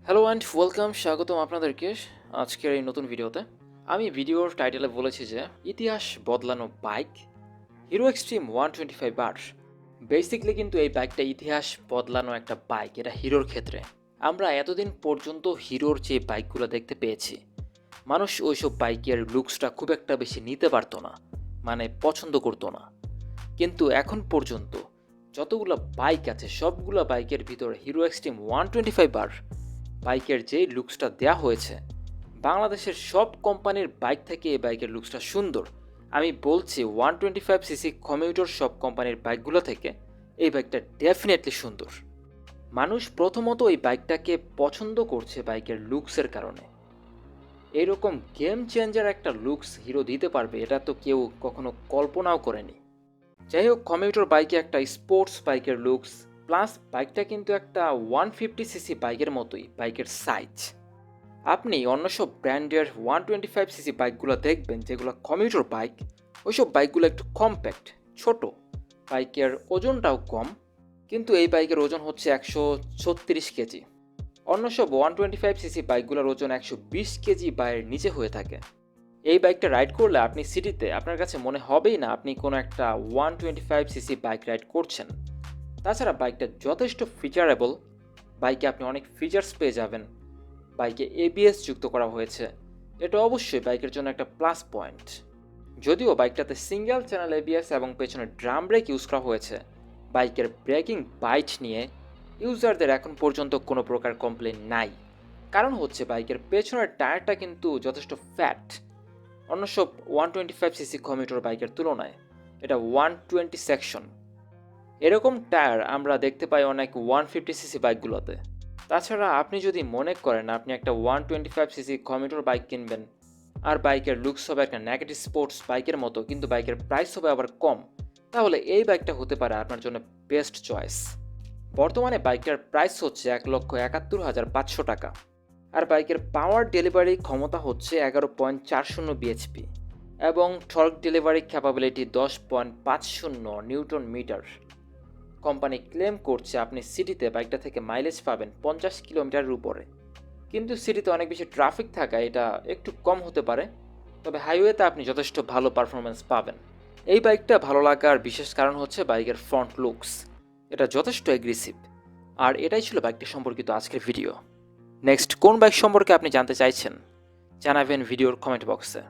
Hello and welcome, স্বাগতম আপনাদেরকে আজকের এই নতুন ভিডিওতে। আমি ভিডিওর টাইটেলে বলেছি যে ইতিহাস বদলানো bike hero extreme 125R। Basically কিন্তু এই বাইকটা ইতিহাস বদলানো একটা বাইক, এটা হিরোর ক্ষেত্রে। আমরা এতদিন পর্যন্ত হিরোর যে বাইকগুলো দেখতে পেয়েছি, মানুষ ওইসব বাইকের লুকসটা খুব একটা বেশি নিতে পারতো না, মানে পছন্দ করতো না। কিন্তু এখন পর্যন্ত যতগুলো বাইক আছে সবগুলো বাইকের ভিতরে হিরো এক্সট্রিম 125R বাইকের যে লুকসটা দেয়া হয়েছে, বাংলাদেশের সব কোম্পানির বাইক থেকে এই বাইকের লুকসটা সুন্দর। আমি বলছি 125cc কমিউটার সব কোম্পানির বাইকগুলো থেকে এই বাইকটা ডেফিনেটলি সুন্দর। মানুষ প্রথমত এই বাইকটাকে পছন্দ করছে বাইকের লুকসের কারণে। এরকম গেম চেঞ্জার একটা লুকস হিরো দিতে পারবে এটা তো কেউ কখনো কল্পনাও করেনি। যাই হোক, কমিউটার বাইকে একটা স্পোর্টস বাইকের লুকস, প্লাস বাইকটা কিন্তু একটা 150cc বাইকের মতোই বাইকের সাইজ। আপনি অন্য সব ব্র্যান্ডের 125cc বাইকগুলো দেখবেন যেগুলো কমিউটার বাইক, ওইসব বাইকগুলো একটু কম্প্যাক্ট, ছোট, বাইকের ওজনটাও কম। কিন্তু এই বাইকের ওজন হচ্ছে 136 কেজি। অন্য সব 125cc বাইকগুলোর ওজন 120 কেজি বা এর নিচে হয়ে থাকে। এই বাইকটা রাইড করলে আপনি সিটিতে আপনার কাছে মনে হবেই না আপনি কোনো একটা 125cc বাইক রাইড করছেন। তাছাড়া বাইকটা যথেষ্ট ফিচারেবল। বাইকে আপনি অনেক ফিচার্স পেয়ে যাবেন। বাইকে এবিএস যুক্ত করা হয়েছে, এটা অবশ্যই বাইকের জন্য একটা প্লাস পয়েন্ট। যদিও বাইকটাতে সিঙ্গেল চ্যানেল এবিএস এবং পেছনে ড্রাম ব্রেক ইউজ করা হয়েছে, বাইকের ব্রেকিং বাইট নিয়ে ইউজারদের এখন পর্যন্ত কোনো প্রকার কমপ্লেন নাই। কারণ হচ্ছে বাইকের পেছনের টায়ারটা কিন্তু যথেষ্ট ফ্যাট অন্য সব 125cc কমিউটার বাইকের তুলনায়। এটা 120 সেকশন। এরকম টায়ার আমরা দেখতে পাই অনেক 150cc বাইকগুলোতে। তাছাড়া আপনি যদি মনে করেন আপনি একটা 125cc কমিউটার বাইক কিনবেন আর বাইকের লুকস হবে একটা নেগেটিভ স্পোর্টস বাইকের মতো, কিন্তু বাইকের প্রাইস হবে আবার কম, তাহলে এই বাইকটা হতে পারে আপনার জন্য বেস্ট চয়েস। বর্তমানে বাইকটার প্রাইস হচ্ছে 1,71,500 টাকা। আর বাইকের পাওয়ার ডেলিভারি ক্ষমতা হচ্ছে 11.40 bhp এবং torque delivery capability 10.50 newton metre. Company claim করছে আপনি সিটিতে বাইকটা থেকে মাইলেজ পাবেন 50 কিলোমিটারের উপরে। কিন্তু সিটিতে অনেক বেশি ট্রাফিক থাকায় এটা একটু কম হতে পারে, তবে হাইওয়েতে আপনি যথেষ্ট ভালো পারফরমেন্স পাবেন। এই বাইকটা ভালো লাগার বিশেষ কারণ হচ্ছে বাইকের ফ্রন্ট লুকস, এটা যথেষ্ট এগ্রেসিভ। আর এটাই ছিল বাইকটি সম্পর্কিত আজকের ভিডিও। নেক্সট কোন বাইক সম্পর্কে আপনি জানতে চাইছেন জানাবেন ভিডিওর কমেন্ট বক্সে।